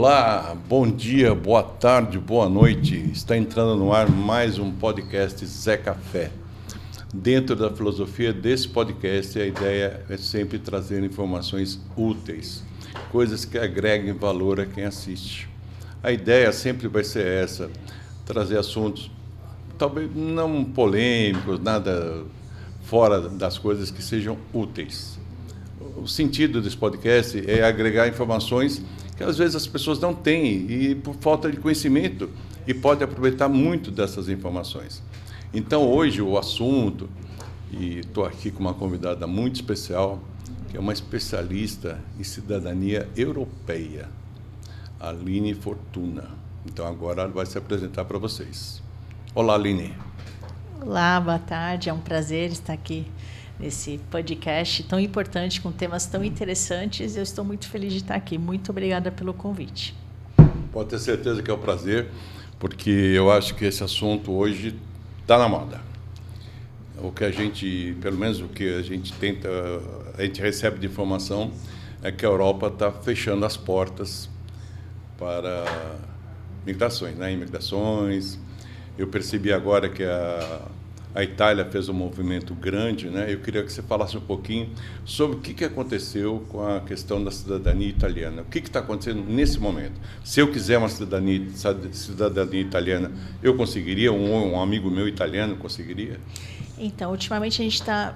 Olá, bom dia, boa tarde, boa noite. Está entrando no ar mais um podcast Zé Café. Dentro da filosofia desse podcast, a ideia é sempre trazer informações úteis, coisas que agreguem valor a quem assiste. A ideia sempre vai ser essa, trazer assuntos talvez não polêmicos, nada fora das coisas que sejam úteis. O sentido desse podcast é agregar informações que às vezes as pessoas não têm e por falta de conhecimento e podem aproveitar muito dessas informações. Então hoje o assunto, e estou aqui com uma convidada muito especial, que é uma especialista em cidadania europeia, Aline Fortuna. Então agora ela vai se apresentar para vocês. Olá, Aline. Olá, boa tarde, é um prazer estar aqui nesse podcast tão importante, com temas tão interessantes. Eu estou muito feliz de estar aqui. Muito obrigada pelo convite. Pode ter certeza que é um prazer, porque eu acho que esse assunto hoje está na moda. O que a gente, pelo menos o que a gente tenta, a gente recebe de informação é que a Europa está fechando as portas para migrações, né? Imigrações. Eu percebi agora que a Itália fez um movimento grande, né? Eu queria que você falasse um pouquinho sobre o que aconteceu com a questão da cidadania italiana. O que está acontecendo nesse momento? Se eu quiser uma cidadania italiana, eu conseguiria? Um amigo meu italiano conseguiria? Então, ultimamente a gente está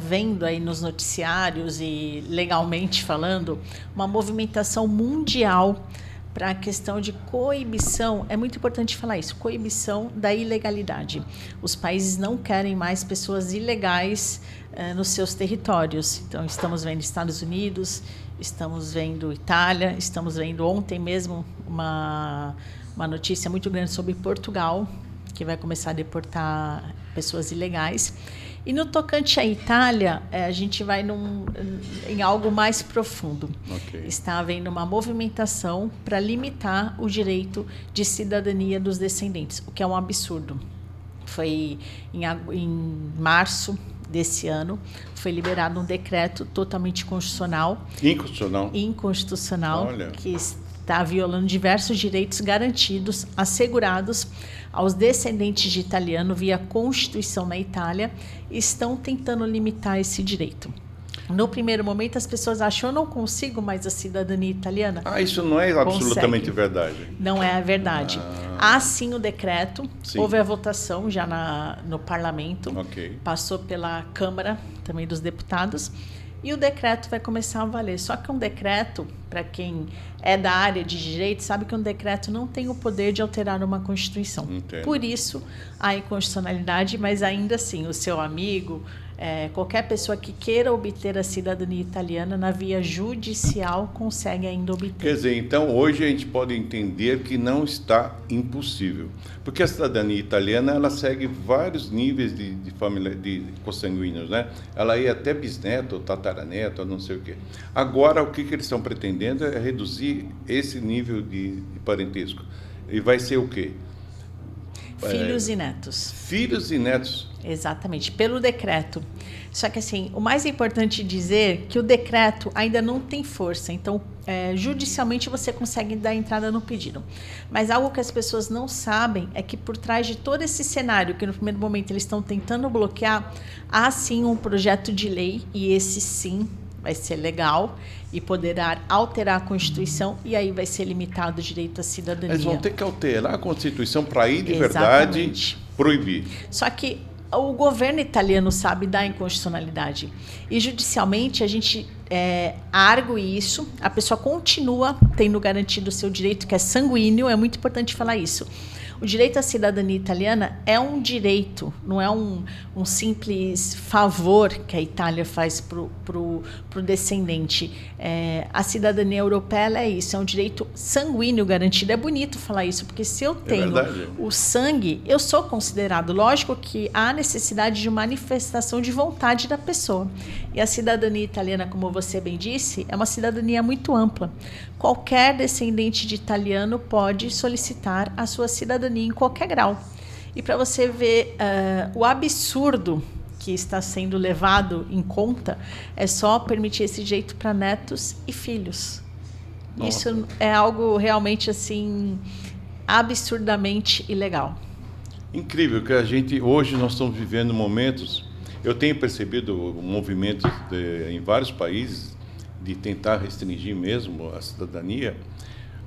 vendo aí nos noticiários e legalmente falando uma movimentação mundial para a questão de coibição. É muito importante falar isso, coibição da ilegalidade. Os países não querem mais pessoas ilegais nos seus territórios. Então, estamos vendo Estados Unidos, estamos vendo Itália, estamos vendo ontem mesmo uma notícia muito grande sobre Portugal, que vai começar a deportar pessoas ilegais. E no tocante à Itália, a gente vai em algo mais profundo. Okay. Está havendo uma movimentação para limitar o direito de cidadania dos descendentes, o que é um absurdo. Foi em março desse ano, foi liberado um decreto totalmente constitucional. Inconstitucional. Olha. Que está violando diversos direitos garantidos, assegurados aos descendentes de italiano via Constituição na Itália, estão tentando limitar esse direito. No primeiro momento, as pessoas acham: eu não consigo mais a cidadania italiana. Isso não é absolutamente verdade. Não é a verdade. Há sim o decreto, sim. Houve a votação já no parlamento, okay. Passou pela Câmara também dos Deputados, e o decreto vai começar a valer. Só que um decreto, para quem é da área de direito, sabe que um decreto não tem o poder de alterar uma Constituição. Entendo. Por isso, há inconstitucionalidade, mas ainda assim, o seu amigo, qualquer pessoa que queira obter a cidadania italiana na via judicial consegue ainda obter. Quer dizer, então, hoje a gente pode entender que não está impossível. Porque a cidadania italiana, ela segue vários níveis de família, de consanguíneos, né? Ela ia até bisneto, tataraneto, não sei o quê. Agora, o que eles estão pretendendo é reduzir esse nível de parentesco. E vai ser o quê? Filhos e netos. Filhos e netos. Exatamente, pelo decreto. Só que assim, o mais importante dizer que o decreto ainda não tem força. Então, judicialmente você consegue dar entrada no pedido. Mas algo que as pessoas não sabem é que por trás de todo esse cenário, que no primeiro momento eles estão tentando bloquear, há sim um projeto de lei, e esse sim vai ser legal e poderá alterar a Constituição, e aí vai ser limitado o direito à cidadania. Eles vão ter que alterar a Constituição para ir de verdade proibir. Só que o governo italiano sabe da inconstitucionalidade. E judicialmente a gente argue isso, a pessoa continua tendo garantido o seu direito, que é sanguíneo, é muito importante falar isso. O direito à cidadania italiana é um direito, não é um simples favor que a Itália faz para o descendente. A cidadania europeia é isso, é um direito sanguíneo garantido. É bonito falar isso, porque se eu tenho o sangue, eu sou considerado. Lógico que há necessidade de manifestação de vontade da pessoa. E a cidadania italiana, como você bem disse, é uma cidadania muito ampla. Qualquer descendente de italiano pode solicitar a sua cidadania em qualquer grau. E para você ver o absurdo que está sendo levado em conta, é só permitir esse direito para netos e filhos. Nossa. Isso é algo realmente assim absurdamente ilegal. Incrível que a gente hoje nós estamos vivendo momentos. Eu tenho percebido movimentos em vários países de tentar restringir mesmo a cidadania,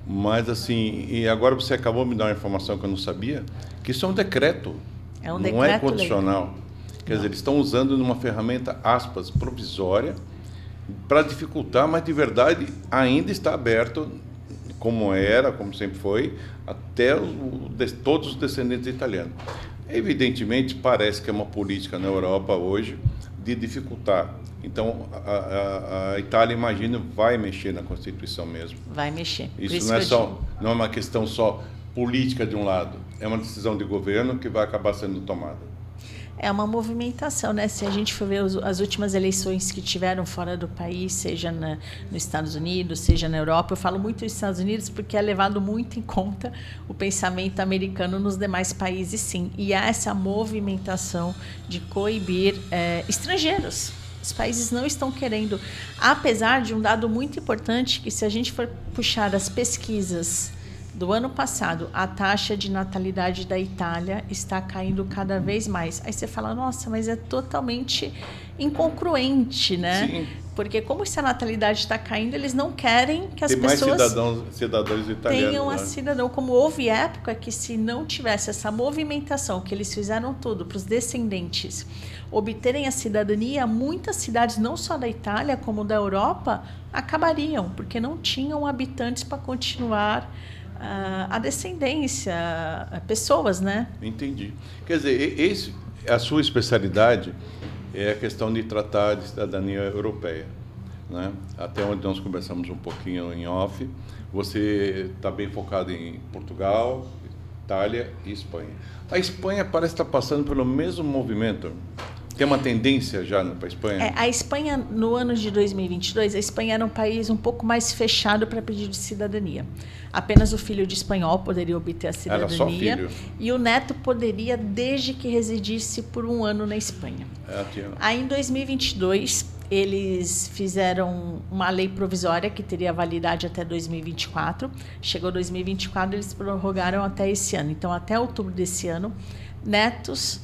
mas assim, e agora você acabou de me dar uma informação que eu não sabia, que isso é um decreto, É um não decreto é condicional. Quer dizer, eles estão usando uma ferramenta, aspas, provisória, para dificultar, mas de verdade ainda está aberto, como sempre foi, até todos os descendentes italianos. Evidentemente, parece que é uma política na Europa hoje de dificultar. Então, a Itália, imagino, vai mexer na Constituição mesmo. Vai mexer. Isso não é uma questão só política de um lado, é uma decisão de governo que vai acabar sendo tomada. É uma movimentação, né? Se a gente for ver as últimas eleições que tiveram fora do país, seja nos Estados Unidos, seja na Europa, eu falo muito dos Estados Unidos porque é levado muito em conta o pensamento americano nos demais países, sim. E há essa movimentação de coibir estrangeiros. Os países não estão querendo, apesar de um dado muito importante, que se a gente for puxar as pesquisas do ano passado, a taxa de natalidade da Itália está caindo cada vez mais. Aí você fala, nossa, mas é totalmente incongruente, né? Sim. Porque como se a natalidade está caindo, eles não querem que as Tem mais pessoas cidadãos italianos, tenham a né? cidadão. Como houve época que se não tivesse essa movimentação, que eles fizeram tudo para os descendentes obterem a cidadania, muitas cidades, não só da Itália, como da Europa, acabariam, porque não tinham habitantes para continuar a descendência, pessoas, né? Entendi. Quer dizer, a sua especialidade é a questão de tratar de cidadania europeia, né? Até onde nós conversamos um pouquinho em off, você está bem focado em Portugal, Itália e Espanha. A Espanha parece estar passando pelo mesmo movimento. Tem uma tendência já para a Espanha? A Espanha, no ano de 2022, a Espanha era um país um pouco mais fechado para pedir de cidadania. Apenas o filho de espanhol poderia obter a cidadania. Era só filho. E o neto poderia, desde que residisse por um ano na Espanha. Aí, em 2022, eles fizeram uma lei provisória que teria validade até 2024. Chegou 2024, eles prorrogaram até esse ano. Então, até outubro desse ano, netos...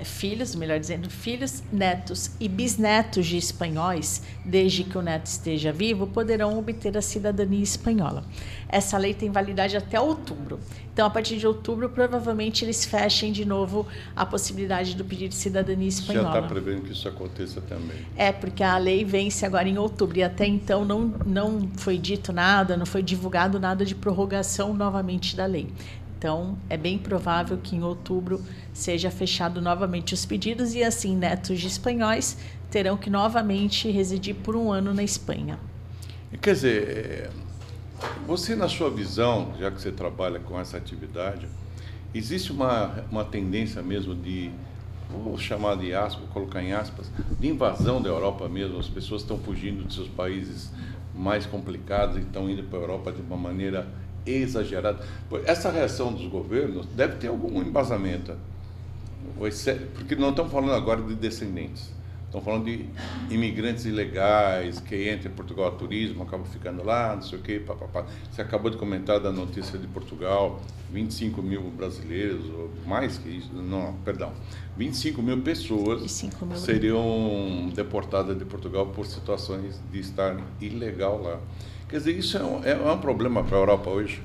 filhos, melhor dizendo, filhos, netos e bisnetos de espanhóis, desde que o neto esteja vivo, poderão obter a cidadania espanhola. Essa lei tem validade até outubro. Então, a partir de outubro, provavelmente eles fechem de novo a possibilidade do pedido de cidadania espanhola. Já está prevendo que isso aconteça também. Porque a lei vence agora em outubro e até então não foi dito nada, não foi divulgado nada de prorrogação novamente da lei. Então, é bem provável que em outubro seja fechado novamente os pedidos e assim netos de espanhóis terão que novamente residir por um ano na Espanha. Quer dizer, você na sua visão, já que você trabalha com essa atividade, existe uma tendência mesmo de, vou chamar de aspas, vou colocar em aspas, de invasão da Europa mesmo? As pessoas estão fugindo de seus países mais complicados e estão indo para a Europa de uma maneira exagerado. Essa reação dos governos deve ter algum embasamento, porque não estamos falando agora de descendentes, estamos falando de imigrantes ilegais que entram em Portugal a turismo, acabam ficando lá, não sei o quê, papapá. Você acabou de comentar da notícia de Portugal, 25 mil brasileiros, ou mais que isso, não, perdão, 25 mil pessoas 25 mil seriam deportadas de Portugal por situações de estar ilegal lá. Quer dizer, isso é um problema para a Europa hoje?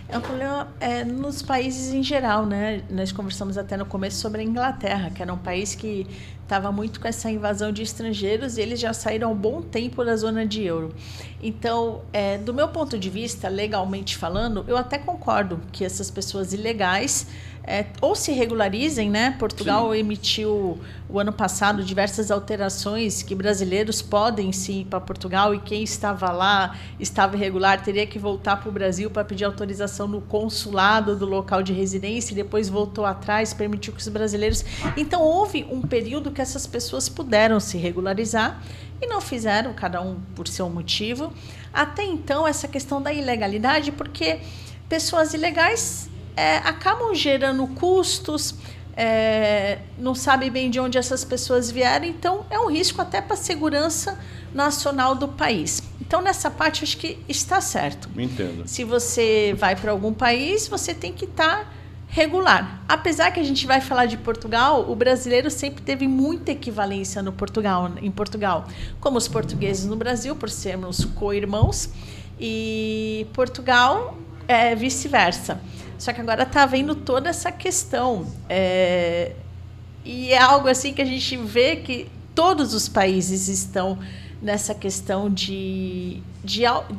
É um problema nos países em geral, né? Nós conversamos até no começo sobre a Inglaterra, que era um país que estava muito com essa invasão de estrangeiros e eles já saíram há um bom tempo da zona de euro. Então, do meu ponto de vista, legalmente falando, eu até concordo que essas pessoas ilegais ou se regularizem, né? Portugal emitiu o ano passado diversas alterações que brasileiros podem sim ir para Portugal e quem estava lá, estava irregular, teria que voltar para o Brasil para pedir autorização no consulado do local de residência e depois voltou atrás, permitiu que os brasileiros... Então, houve um período que essas pessoas puderam se regularizar e não fizeram, cada um por seu motivo. Até então, essa questão da ilegalidade, porque pessoas ilegais acabam gerando custos, não sabe bem de onde essas pessoas vieram, então é um risco até para a segurança nacional do país. Então, nessa parte, acho que está certo. Entendo. Se você vai para algum país, você tem que estar regular. Apesar que a gente vai falar de Portugal, o brasileiro sempre teve muita equivalência em Portugal, como os portugueses no Brasil, por sermos co-irmãos, e Portugal é vice-versa. Só que agora está havendo toda essa questão. E é algo assim que a gente vê que todos os países estão nessa questão de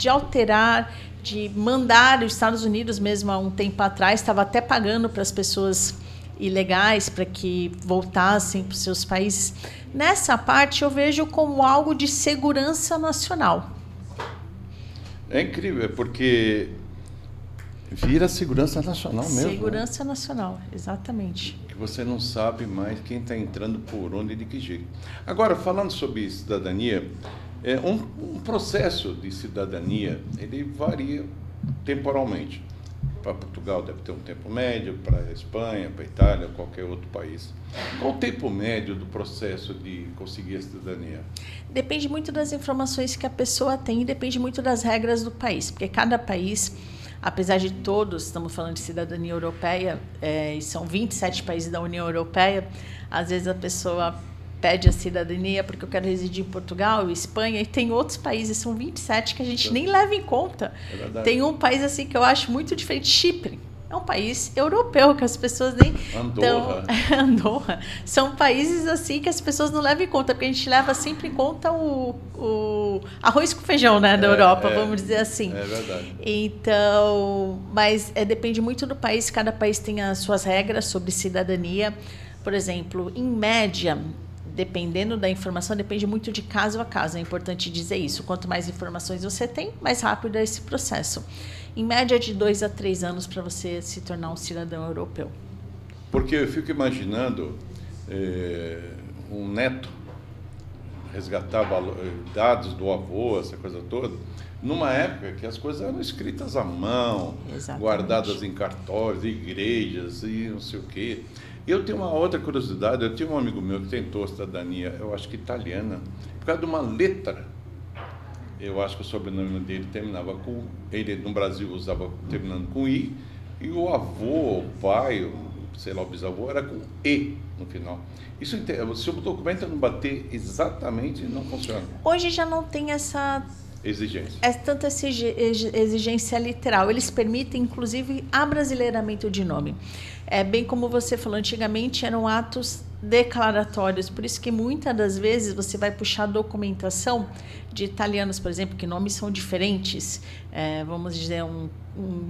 alterar, de mandar. Os Estados Unidos, mesmo há um tempo atrás, estava até pagando para as pessoas ilegais para que voltassem para os seus países. Nessa parte, eu vejo como algo de segurança nacional. É incrível, porque vira segurança nacional mesmo. Segurança nacional, exatamente. Que você não sabe mais quem está entrando por onde e de que jeito. Agora, falando sobre cidadania, um processo de cidadania, ele varia temporalmente. Para Portugal deve ter um tempo médio, para a Espanha, para a Itália, qualquer outro país. Qual o tempo médio do processo de conseguir a cidadania? Depende muito das informações que a pessoa tem e depende muito das regras do país, porque cada país, apesar de todos, estamos falando de cidadania europeia, e são 27 países da União Europeia, às vezes a pessoa pede a cidadania porque eu quero residir em Portugal, Espanha, e tem outros países, são 27 que a gente nem leva em conta. Tem um país assim que eu acho muito diferente, Chipre. É um país europeu que as pessoas nem... Andorra. Andorra. São países assim que as pessoas não levam em conta, porque a gente leva sempre em conta o arroz com feijão, né, da Europa, vamos dizer assim. É verdade. Então, mas depende muito do país, cada país tem as suas regras sobre cidadania. Por exemplo, em média, dependendo da informação, depende muito de caso a caso, é importante dizer isso. Quanto mais informações você tem, mais rápido é esse processo. Em média, de 2 a 3 anos para você se tornar um cidadão europeu. Porque eu fico imaginando um neto resgatar dados do avô, essa coisa toda, numa época que as coisas eram escritas à mão, Exatamente. Guardadas em cartórios, igrejas e não sei o quê. Eu tenho uma outra curiosidade, eu tinha um amigo meu que tentou a cidadania, eu acho que italiana, por causa de uma letra. Eu acho que o sobrenome dele terminava com... Ele no Brasil usava terminando com I, e o avô, o pai, sei lá, o bisavô, era com E no final. Isso, se o documento não bater exatamente, não funciona. Hoje já não tem essa... Exigência. Tanta exigência literal. Eles permitem, inclusive, abrasileiramento de nome. Bem como você falou, antigamente eram atos declaratórios, por isso que muitas das vezes você vai puxar documentação de italianos, por exemplo, que nomes são diferentes. Vamos dizer, um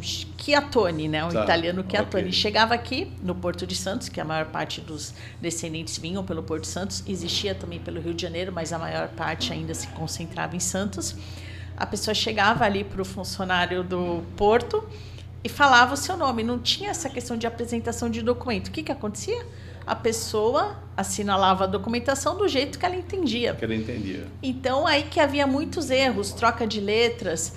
Chiattoni, né? Italiano Chiattoni. Okay. Chegava aqui no Porto de Santos, que a maior parte dos descendentes vinham pelo Porto de Santos, existia também pelo Rio de Janeiro, mas a maior parte ainda se concentrava em Santos. A pessoa chegava ali para o funcionário do Porto e falava o seu nome. Não tinha essa questão de apresentação de documento. O que acontecia? A pessoa assinalava a documentação do jeito que ela entendia. Que ela entendia. Então, aí que havia muitos erros, troca de letras,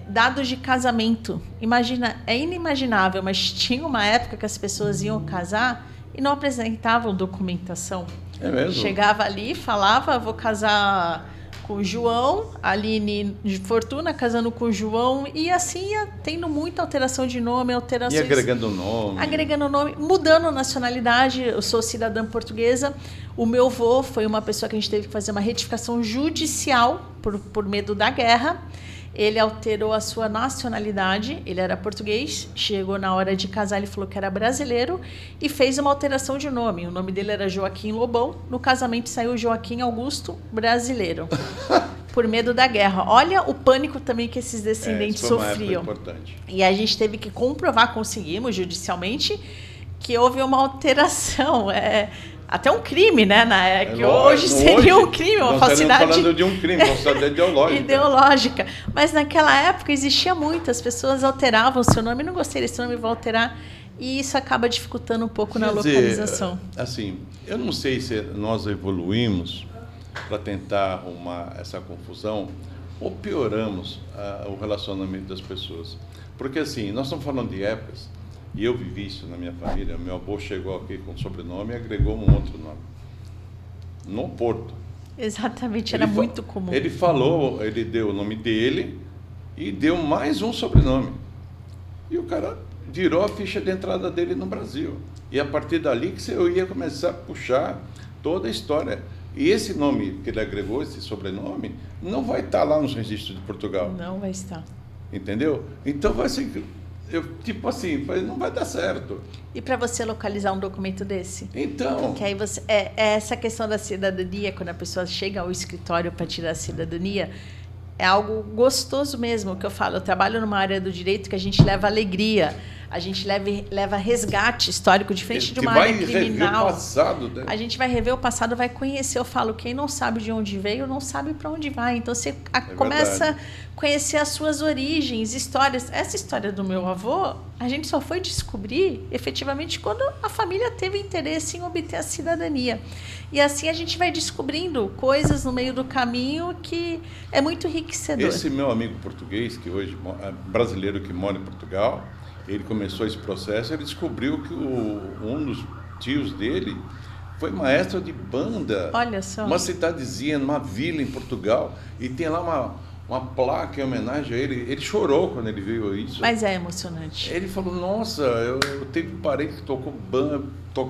dados de casamento. Imagina, é inimaginável, mas tinha uma época que as pessoas iam casar e não apresentavam documentação. É mesmo? Chegava ali, falava, vou casar com o João, Aline Fortuna casando com o João, e assim ia tendo muita alteração de nome, alterações... E agregando nome. Agregando nome, mudando nacionalidade. Eu sou cidadã portuguesa. O meu avô foi uma pessoa que a gente teve que fazer uma retificação judicial por medo da guerra. Ele alterou a sua nacionalidade, ele era português, chegou na hora de casar, ele falou que era brasileiro e fez uma alteração de nome. O nome dele era Joaquim Lobão, no casamento saiu Joaquim Augusto Brasileiro, por medo da guerra. Olha o pânico também que esses descendentes sofriam. Importante. E a gente teve que comprovar, conseguimos judicialmente, que houve uma alteração, até um crime, né? Que hoje seria um crime, uma falsidade. Estamos falando de um crime, falsidade ideológica. Ideológica. Mas naquela época existia muito, as pessoas alteravam o seu nome, não gostei desse nome, vou alterar. E isso acaba dificultando um pouco na localização. Assim, eu não sei se nós evoluímos para tentar arrumar essa confusão ou pioramos o relacionamento das pessoas. Porque assim, nós estamos falando de épocas. E eu vivi isso na minha família. Meu avô chegou aqui com sobrenome e agregou um outro nome. No Porto. Exatamente, era muito comum. Ele falou, ele deu o nome dele e deu mais um sobrenome. E o cara virou a ficha de entrada dele no Brasil. E a partir dali que eu ia começar a puxar toda a história. E esse nome que ele agregou, esse sobrenome, não vai estar lá nos registros de Portugal. Não vai estar. Entendeu? Então vai ser... tipo assim, não vai dar certo. E para você localizar um documento desse? Então... Que aí você, essa questão da cidadania, quando a pessoa chega ao escritório para tirar a cidadania, é algo gostoso mesmo, que eu falo. Eu trabalho numa área do direito que a gente leva alegria, a gente leva resgate histórico, diferente de uma área criminal. Rever o passado, né? A gente vai rever o passado, vai conhecer. Eu falo, quem não sabe de onde veio, não sabe para onde vai. Então, você começa a conhecer as suas origens, histórias. Essa história do meu avô, a gente só foi descobrir, efetivamente, quando a família teve interesse em obter a cidadania. E assim a gente vai descobrindo coisas no meio do caminho que é muito enriquecedor. Esse meu amigo português, que hoje é brasileiro que mora em Portugal, ele começou esse processo, ele descobriu que um dos tios dele foi maestro de banda. Olha só. Uma cidadezinha, numa vila em Portugal, e tem lá uma placa em homenagem a ele. Ele chorou quando ele viu isso. Mas é emocionante. Ele falou, nossa, eu teve um parente que tocou banda,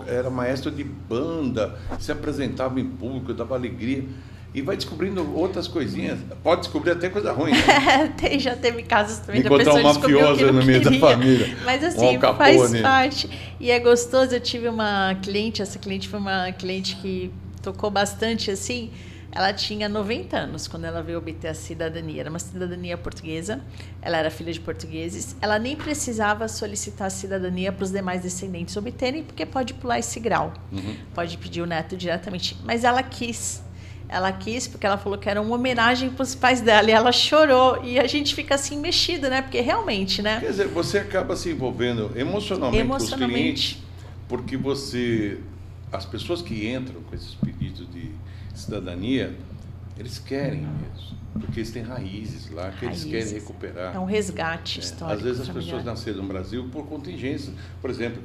era maestro de banda, se apresentava em público, dava alegria. E vai descobrindo outras coisinhas. Pode descobrir até coisa ruim, né? Já teve casos também da encontrar pessoa um mafioso no meio da família. Mas assim, faz parte. E é gostoso. Eu tive uma cliente, essa cliente foi uma cliente que tocou bastante, assim. Ela tinha 90 anos quando ela veio obter a cidadania. Era uma cidadania portuguesa. Ela era filha de portugueses. Ela nem precisava solicitar a cidadania para os demais descendentes obterem, porque pode pular esse grau. Uhum. Pode pedir o neto diretamente. Mas ela quis. Ela quis porque ela falou que era uma homenagem para os pais dela. E ela chorou. E a gente fica assim mexido, né? Porque realmente, né? Quer dizer, você acaba se envolvendo emocionalmente com os clientes, porque as pessoas que entram com esses pedidos de cidadania, eles querem mesmo, porque eles têm raízes lá que eles querem recuperar. É um resgate histórico. Às vezes as pessoas nasceram no Brasil por contingência. Por exemplo,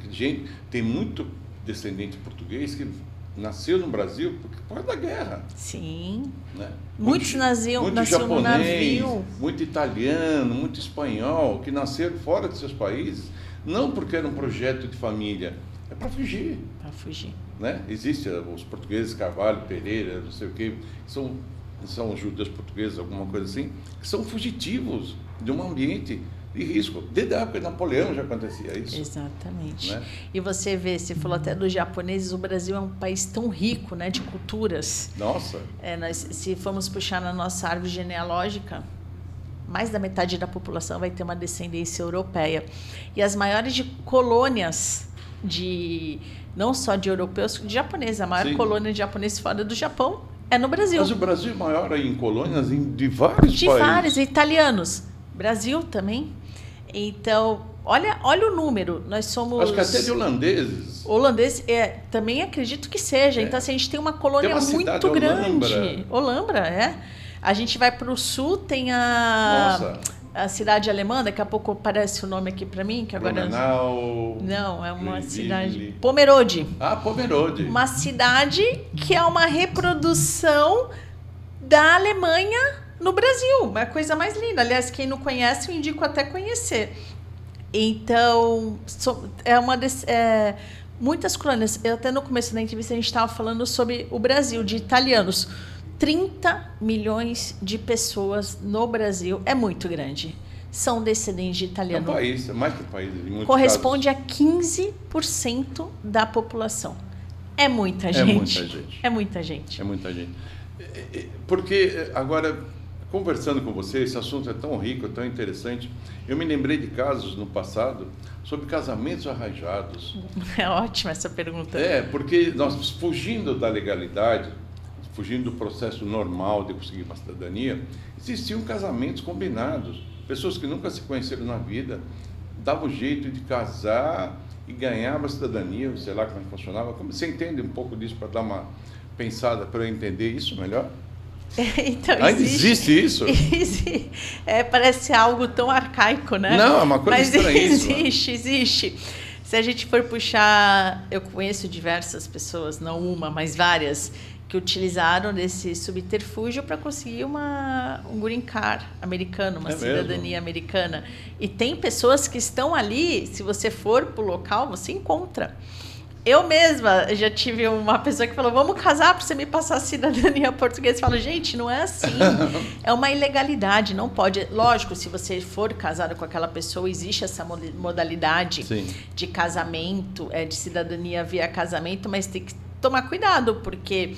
tem muito descendente português que nasceu no Brasil por causa da guerra. Sim. Né? Muitos nasciam japonês, no navio. Muito italiano, muito espanhol, que nasceram fora de seus países, não porque era um projeto de família, é para fugir. Para fugir. Né? Existem os portugueses, Carvalho, Pereira, não sei o quê, são judeus portugueses, alguma coisa assim, que são fugitivos de um ambiente de risco. Desde a época de Napoleão já acontecia isso. Exatamente. Né? E você vê, você falou até dos japoneses, o Brasil é um país tão rico, né, de culturas. Nossa! Se formos puxar na nossa árvore genealógica, mais da metade da população vai ter uma descendência europeia. E as maiores colônias não só de europeus, de japoneses. A maior colônia de japoneses fora do Japão é no Brasil. Mas o Brasil é maior em colônias de vários países. De vários, italianos. Brasil também. Então, olha o número. Nós somos... Acho que até de holandeses. Holandeses, também acredito que seja. Então, assim, a gente tem uma colônia muito grande. Olambra, A gente vai para o sul, tem a cidade alemã, daqui a pouco aparece o nome aqui para mim, que agora... Blumenau, não, é uma Joinville. Cidade... Pomerode. Pomerode. Uma cidade que é uma reprodução da Alemanha no Brasil. Uma coisa mais linda. Aliás, quem não conhece, eu indico até conhecer. Então, muitas colônias. Eu até no começo da entrevista a gente estava falando sobre o Brasil, de italianos. 30 milhões de pessoas no Brasil é muito grande. São descendentes de italiano. É um país, é mais que um país. Corresponde a 15% da população. É muita gente. É muita gente. É muita gente. É muita gente. Porque, agora, conversando com você, esse assunto é tão rico, tão interessante. Eu me lembrei de casos no passado sobre casamentos arranjados. É ótima essa pergunta. Porque nós, fugindo da legalidade, fugindo do processo normal de conseguir uma cidadania, existiam casamentos combinados. Pessoas que nunca se conheceram na vida davam jeito de casar e ganhar uma cidadania, sei lá como funcionava. Você entende um pouco disso para dar uma pensada, para eu entender isso melhor? Então, ainda existe isso? Parece algo tão arcaico, né? Não, é uma coisa estranhíssima. Existe. Se a gente for puxar, eu conheço diversas pessoas, não uma, mas várias, que utilizaram desse subterfúgio para conseguir um green card americano, uma cidadania americana. E tem pessoas que estão ali, se você for para o local, você encontra. Eu mesma já tive uma pessoa que falou, vamos casar para você me passar a cidadania portuguesa. Eu falo, gente, não é assim. É uma ilegalidade, não pode. Lógico, se você for casado com aquela pessoa, existe essa modalidade de casamento, de cidadania via casamento, mas tem que tomar cuidado, porque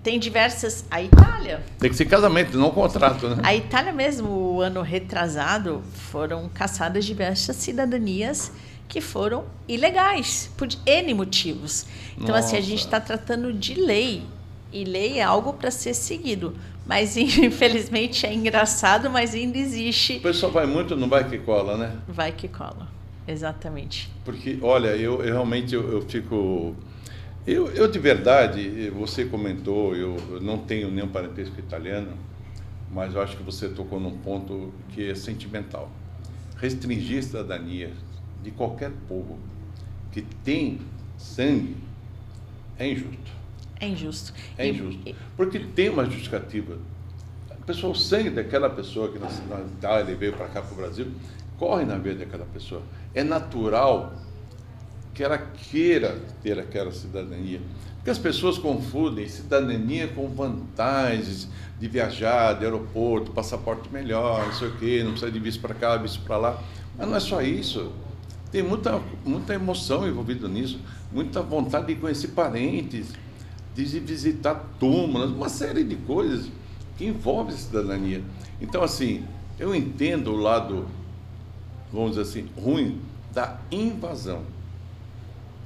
tem diversas... A Itália... Tem que ser casamento, não contrato, né? A Itália mesmo, o ano retrasado, foram caçadas diversas cidadanias que foram ilegais, por N motivos. Então, assim, a gente está tratando de lei, e lei é algo para ser seguido. Mas, infelizmente, é engraçado, mas ainda existe... O pessoal vai muito no vai que cola, né? Vai que cola, exatamente. Porque, olha, eu realmente eu fico... Eu, de verdade, você comentou, eu não tenho nenhum parentesco italiano, mas eu acho que você tocou num ponto que é sentimental. Restringir a cidadania de qualquer povo que tem sangue é injusto. É injusto. É injusto. Porque tem uma justificativa. O sangue daquela pessoa que na Itália veio para cá, para o Brasil, corre na veia daquela pessoa. É natural que ela queira ter aquela cidadania. Porque as pessoas confundem cidadania com vantagens de viajar, de aeroporto, passaporte melhor, não sei o quê, não precisa de visto para cá, visto para lá. Mas não é só isso. Tem muita emoção envolvida nisso, muita vontade de conhecer parentes, de visitar túmulos, uma série de coisas que envolvem a cidadania. Então, assim, eu entendo o lado, vamos dizer assim, ruim da invasão,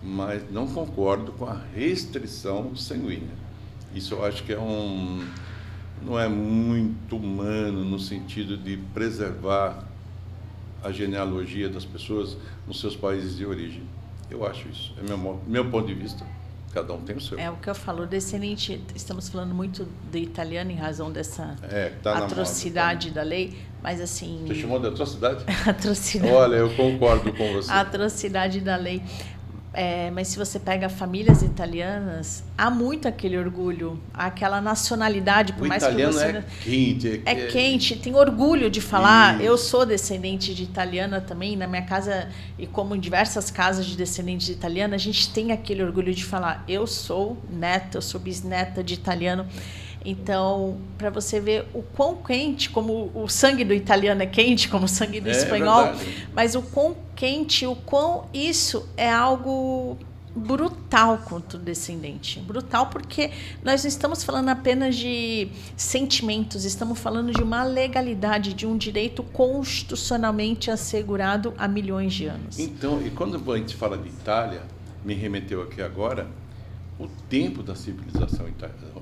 mas não concordo com a restrição sanguínea. Isso eu acho que não é muito humano no sentido de preservar a genealogia das pessoas nos seus países de origem. Eu acho isso. É meu ponto de vista. Cada um tem o seu. É o que eu falo, descendente, estamos falando muito do italiano em razão dessa atrocidade da lei, mas assim... Você chamou de atrocidade? Atrocidade. Olha, eu concordo com você. A atrocidade da lei. Mas se você pega famílias italianas, há muito aquele orgulho, aquela nacionalidade, por mais que você... O italiano é quente. É quente, tem orgulho de falar. Isso. Eu sou descendente de italiana também, na minha casa, e como em diversas casas de descendentes de italiana, a gente tem aquele orgulho de falar, eu sou neta, eu sou bisneta de italiano. Então, para você ver o quão quente, como o sangue do italiano é quente, como o sangue do espanhol, mas o quão quente, o quão isso é algo brutal contra o descendente. Brutal porque nós não estamos falando apenas de sentimentos, estamos falando de uma legalidade, de um direito constitucionalmente assegurado há milhões de anos. Então, e quando a gente fala de Itália, me remeteu aqui agora, o tempo da civilização italiana.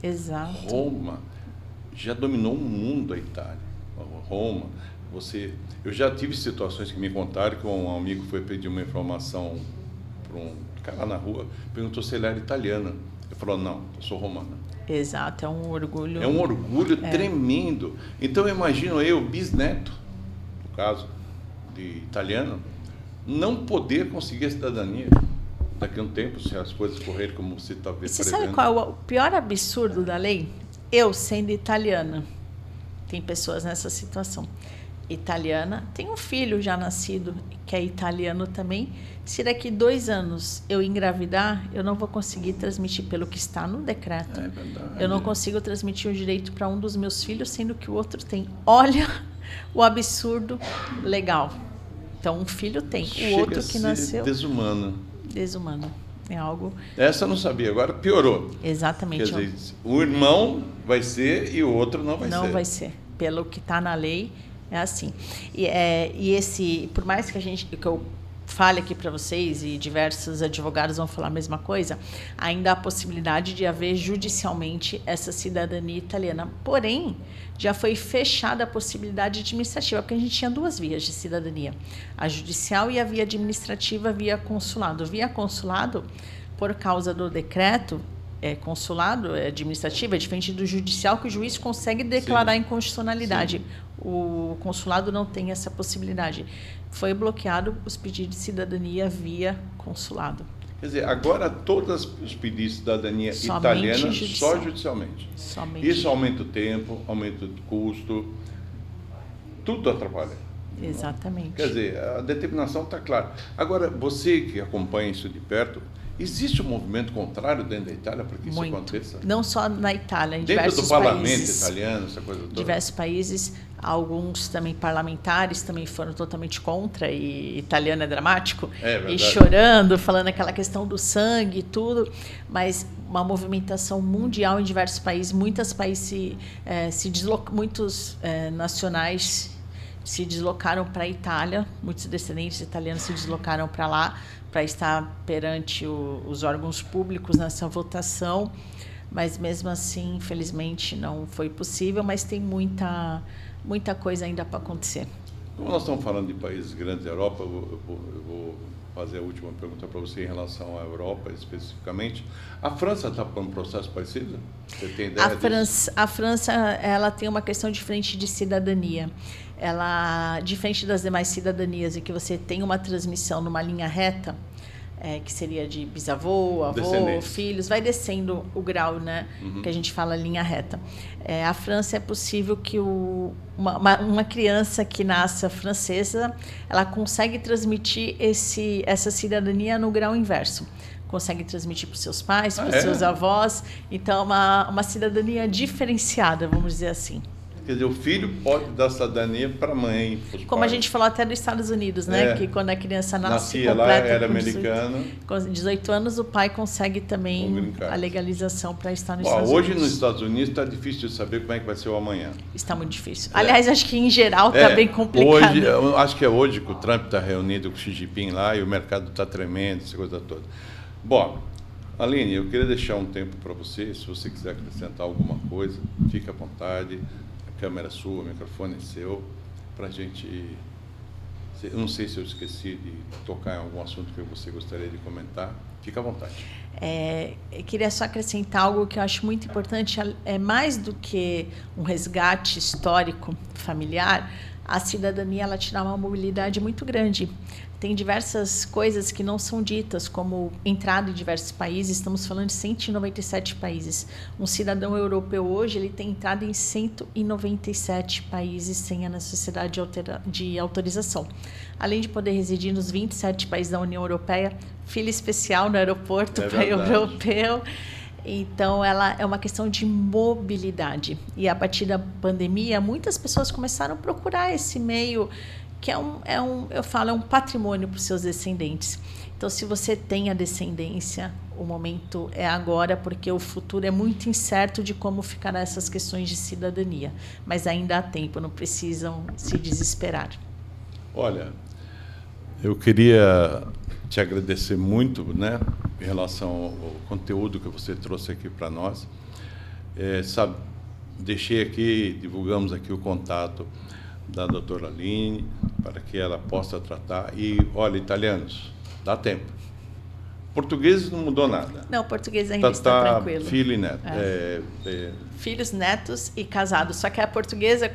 Exato. Roma já dominou o mundo, a Itália. Roma, eu já tive situações que me contaram que um amigo foi pedir uma informação para um cara na rua, perguntou se ele era italiana. Ele falou, não, eu sou romana. Exato, é um orgulho. É um orgulho tremendo. Então, eu imagino eu, bisneto, no caso de italiano, não poder conseguir a cidadania daqui a um tempo, se as coisas correrem como você está prevendo. Você sabe qual é o pior absurdo da lei? Eu, sendo italiana, tem pessoas nessa situação. Italiana, tem um filho já nascido, que é italiano também. Se daqui 2 anos eu engravidar, eu não vou conseguir transmitir pelo que está no decreto. É verdade. Eu não consigo transmitir o direito para um dos meus filhos, sendo que o outro tem. Olha o absurdo legal. Então, um filho tem, o outro que nasceu... Desumano. É algo... Essa eu não sabia, agora piorou. Exatamente. Quer dizer, o irmão vai ser e o outro não vai ser. Não vai ser. Pelo que está na lei, é assim. E esse, por mais que eu fale aqui para vocês, e diversos advogados vão falar a mesma coisa, ainda há a possibilidade de haver judicialmente essa cidadania italiana. Porém, já foi fechada a possibilidade administrativa, porque a gente tinha 2 vias de cidadania, a judicial e a via administrativa via consulado. Via consulado, por causa do decreto, consulado administrativo, é diferente do judicial, que o juiz consegue declarar inconstitucionalidade. Sim. O consulado não tem essa possibilidade. Foi bloqueado os pedidos de cidadania via consulado. Quer dizer, agora todos os pedidos de cidadania Somente italiana judicial. só judicialmente. Somente. Isso aumenta o tempo, aumenta o custo, tudo atrapalha. Exatamente. Quer dizer, a determinação está clara. Agora, você que acompanha isso de perto, existe um movimento contrário dentro da Itália para que isso Muito. aconteça? Não só na Itália, em Dentro diversos do parlamento países. italiano, essa coisa toda? Diversos países, alguns também parlamentares também foram totalmente contra, e italiano é dramático, verdade. e chorando, falando aquela questão do sangue e tudo, mas uma movimentação mundial em diversos países, muitos nacionais se deslocaram para a Itália, muitos descendentes italianos se deslocaram para lá para estar perante os órgãos públicos nessa votação, mas mesmo assim, infelizmente, não foi possível, mas tem muita coisa ainda para acontecer. Como nós estamos falando de países grandes da Europa, eu vou fazer a última pergunta para você em relação à Europa especificamente. A França está por um processo parecido? Você tem ideia disso? A França, ela tem uma questão diferente de cidadania. Ela, diferente das demais cidadanias, em que você tem uma transmissão numa linha reta, que seria de bisavô, avô, filhos, vai descendo o grau, né? Que a gente fala linha reta. A França, é possível que uma criança que nasça francesa, ela consegue transmitir essa cidadania no grau inverso. Consegue transmitir para os seus pais, para os seus avós. Então, uma cidadania diferenciada, vamos dizer assim. Quer dizer, o filho pode dar cidadania para a mãe, para os Como pais. A gente falou até dos Estados Unidos, né? Que quando a criança nasce lá, era americana. Com 18 anos, o pai consegue também a legalização para estar nos Estados Unidos. Hoje, nos Estados Unidos, está difícil de saber como é que vai ser o amanhã. Está muito difícil. Aliás, acho que, em geral, está bem complicado. Hoje, acho que é hoje que o Trump está reunido com o Xi Jinping lá e o mercado está tremendo, essa coisa toda. Bom, Aline, eu queria deixar um tempo para você. Se você quiser acrescentar alguma coisa, fique à vontade. A câmera é sua, o microfone é seu, para a gente... Eu não sei se eu esqueci de tocar em algum assunto que você gostaria de comentar. Fique à vontade. Eu queria só acrescentar algo que eu acho muito importante. É mais do que um resgate histórico familiar, a cidadania, ela te dá uma mobilidade muito grande. Tem diversas coisas que não são ditas, como entrada em diversos países. Estamos falando de 197 países. Um cidadão europeu hoje, ele tem entrada em 197 países sem a necessidade de autorização. Além de poder residir nos 27 países da União Europeia, fila especial no aeroporto para europeu. Então, ela é uma questão de mobilidade. E a partir da pandemia, muitas pessoas começaram a procurar esse meio, que eu falo, é um patrimônio para os seus descendentes. Então, se você tem a descendência, o momento é agora, porque o futuro é muito incerto de como ficarão essas questões de cidadania. Mas ainda há tempo, não precisam se desesperar. Olha, eu queria te agradecer muito, né, em relação ao conteúdo que você trouxe aqui para nós. Deixei aqui, divulgamos aqui o contato da doutora Aline, para que ela possa tratar. E, olha, italianos, dá tempo. Português não mudou nada. Não, português ainda está tranquilo. Filho e neto. Filhos, netos e casados. Só que a portuguesa,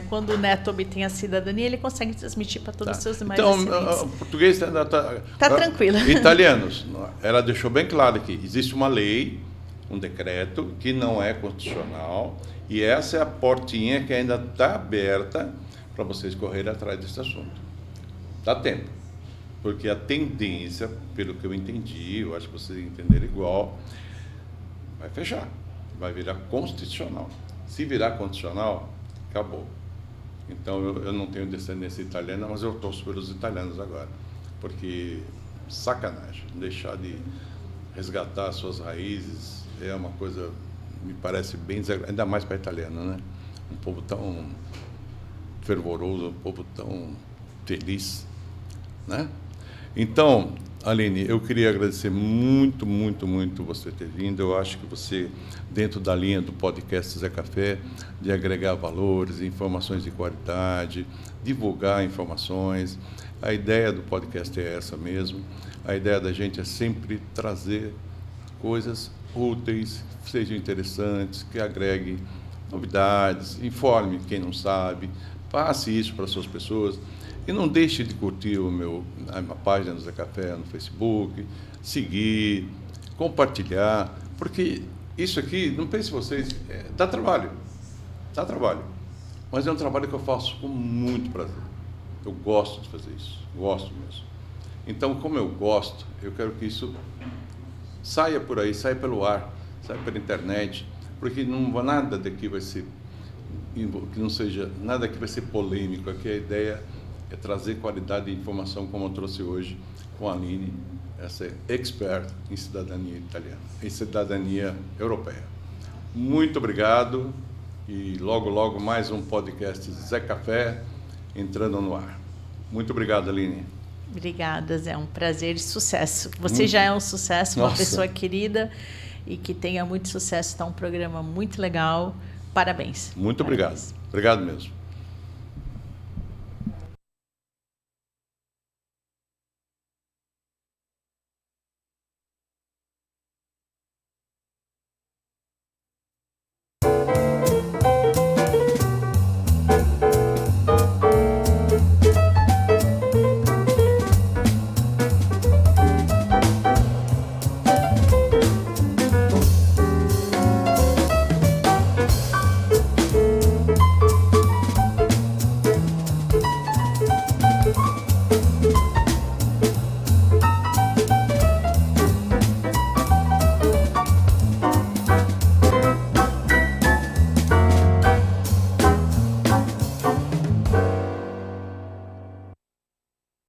quando o neto obtém a cidadania, ele consegue transmitir para todos os seus demais descendentes. Então, o português está tranquilo. Italianos, ela deixou bem claro que existe uma lei, um decreto, que não é constitucional, e essa é a portinha que ainda está aberta para vocês correrem atrás desse assunto. Dá tempo. Porque a tendência, pelo que eu entendi, eu acho que vocês entenderam igual, vai fechar, vai virar constitucional. Se virar constitucional, acabou. Então, eu não tenho descendência italiana, mas eu torço pelos italianos agora, porque sacanagem, deixar de resgatar as suas raízes é uma coisa, me parece bem desagradável, ainda mais para italiano, né? Um povo tão fervoroso, um povo tão feliz, né? Então, Aline, eu queria agradecer muito, muito, muito você ter vindo. Eu acho que você, dentro da linha do podcast Zé Café, de agregar valores, informações de qualidade, divulgar informações. A ideia do podcast é essa mesmo. A ideia da gente é sempre trazer coisas úteis, que sejam interessantes, que agreguem novidades, informe quem não sabe, passe isso para as suas pessoas. E não deixe de curtir a minha página do Zé Café no Facebook, seguir, compartilhar, porque isso aqui, não pense vocês, dá trabalho, mas é um trabalho que eu faço com muito prazer. Eu gosto de fazer isso, gosto mesmo. Então, como eu gosto, eu quero que isso saia por aí, saia pelo ar, saia pela internet, porque nada daqui vai ser, que não seja, nada aqui vai ser polêmico. Aqui a ideia é trazer qualidade de informação, como eu trouxe hoje com a Aline, essa expert em cidadania italiana, em cidadania europeia. Muito obrigado e logo, logo mais um podcast Zé Café entrando no ar. Muito obrigado, Aline. Obrigada, Zé. É um prazer e sucesso. Você já é um sucesso, uma pessoa querida e que tenha muito sucesso. Está um programa muito legal. Parabéns. Muito obrigado. Obrigado mesmo.